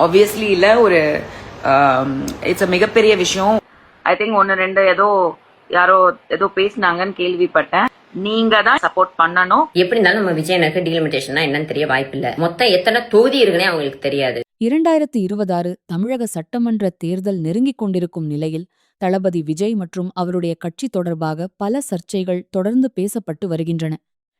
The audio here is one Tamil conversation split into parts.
ஆப்வியஸ்லி இல்ல, ஒரு இட்ஸ் மிகப்பெரிய விஷயம். ஐ திங்க் ஒன்னு ரெண்டு யாரோ ஏதோ பேசினாங்கன்னு கேள்விப்பட்டேன். நீங்க தான் சப்போர்ட் பண்ணணும். எப்படி இருந்தாலும் நம்ம விஜயனுக்கு டீலிமிட்டேஷன் என்னன்னு தெரிய வாய்ப்பில்லை. மொத்தம் எத்தனை தொகுதி இருக்குன்னே அவங்களுக்கு தெரியாது. 2026 தமிழக சட்டமன்ற தேர்தல் நெருங்கிக் கொண்டிருக்கும் நிலையில் தளபதி விஜய் மற்றும் அவருடைய கட்சி தொடர்பாக பல சர்ச்சைகள் தொடர்ந்து பேசப்பட்டு வருகின்றன.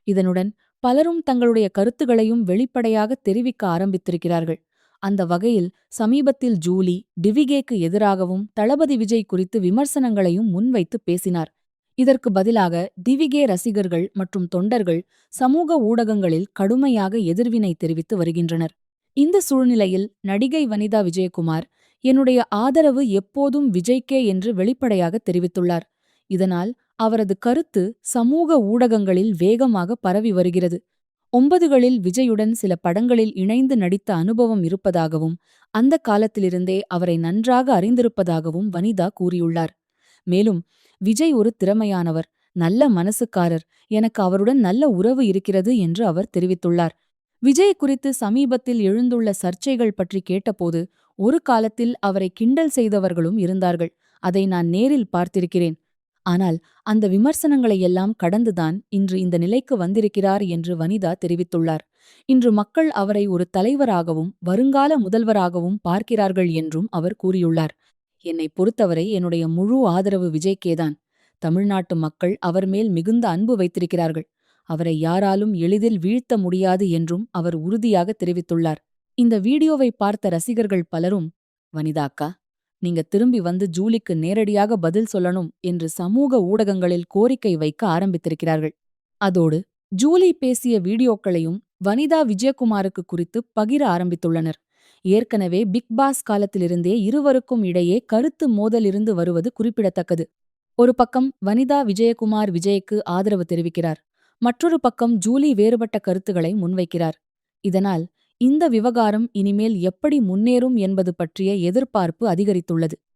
இதனுடன் பலரும் தங்களுடைய கருத்துகளையும் வெளிப்படையாக தெரிவிக்க ஆரம்பித்திருக்கிறார்கள். அந்த வகையில் சமீபத்தில் ஜூலி டிவிகேக்கு எதிராகவும் தளபதி விஜய் குறித்து விமர்சனங்களையும் முன்வைத்து பேசினார். இதற்கு பதிலாக டிவிகே ரசிகர்கள் மற்றும் தொண்டர்கள் சமூக ஊடகங்களில் கடுமையாக எதிர்வினை தெரிவித்து வருகின்றனர். இந்த சூழ்நிலையில் நடிகை வனிதா விஜயகுமார் என்னுடைய ஆதரவு எப்போதும் விஜய்க்கே என்று வெளிப்படையாக தெரிவித்துள்ளார். இதனால் அவரது கருத்து சமூக ஊடகங்களில் வேகமாக பரவி வருகிறது. 9களில் விஜயுடன் சில படங்களில் இணைந்து நடித்த அனுபவம் இருப்பதாகவும் அந்த காலத்திலிருந்தே அவரை நன்றாக அறிந்திருப்பதாகவும் வனிதா கூறியுள்ளார். மேலும் விஜய் ஒரு திறமையானவர், நல்ல மனசுக்காரர், எனக்கு அவருடன் நல்ல உறவு இருக்கிறது என்று அவர் தெரிவித்துள்ளார். விஜய் குறித்து சமீபத்தில் எழுந்துள்ள சர்ச்சைகள் பற்றி கேட்டபோது ஒரு காலத்தில் அவரை கிண்டல் செய்தவர்களும் இருந்தார்கள். அதை நான் நேரில் பார்த்திருக்கிறேன். ஆனால் அந்த விமர்சனங்களையெல்லாம் கடந்துதான் இன்று இந்த நிலைக்கு வந்திருக்கிறார் என்று வனிதா தெரிவித்துள்ளார். இன்று மக்கள் அவரை ஒரு தலைவராகவும் வருங்கால முதல்வராகவும் பார்க்கிறார்கள் என்றும் அவர் கூறியுள்ளார். என்னை பொறுத்தவரை என்னுடைய முழு ஆதரவு விஜய்க்கேதான். தமிழ்நாட்டு மக்கள் அவர் மேல் மிகுந்த அன்பு வைத்திருக்கிறார்கள். அவரை யாராலும் எளிதில் வீழ்த்த முடியாது என்றும் அவர் உறுதியாக தெரிவித்துள்ளார். இந்த வீடியோவை பார்த்த ரசிகர்கள் பலரும், வனிதா அக்கா, நீங்க திரும்பி வந்து ஜூலிக்கு நேரடியாக பதில் சொல்லணும் என்று சமூக ஊடகங்களில் கோரிக்கை வைக்க ஆரம்பித்திருக்கிறார்கள். அதோடு ஜூலி பேசிய வீடியோக்களையும் வனிதா விஜயகுமாருக்கு குறித்து பகிர ஆரம்பித்துள்ளனர். ஏற்கனவே பிக் பாஸ் காலத்திலிருந்தே இருவருக்கும் இடையே கருத்து மோதல் இருந்து வருவது குறிப்பிடத்தக்கது. ஒரு பக்கம் வனிதா விஜயகுமார் விஜய்க்கு ஆதரவு தெரிவிக்கிறார். மற்றொரு பக்கம் ஜூலி வேறுபட்ட கருத்துக்களை முன்வைக்கிறார். இதனால் இந்த விவகாரம் இனிமேல் எப்படி முன்னேறும் என்பது பற்றிய எதிர்பார்ப்பு அதிகரித்துள்ளது.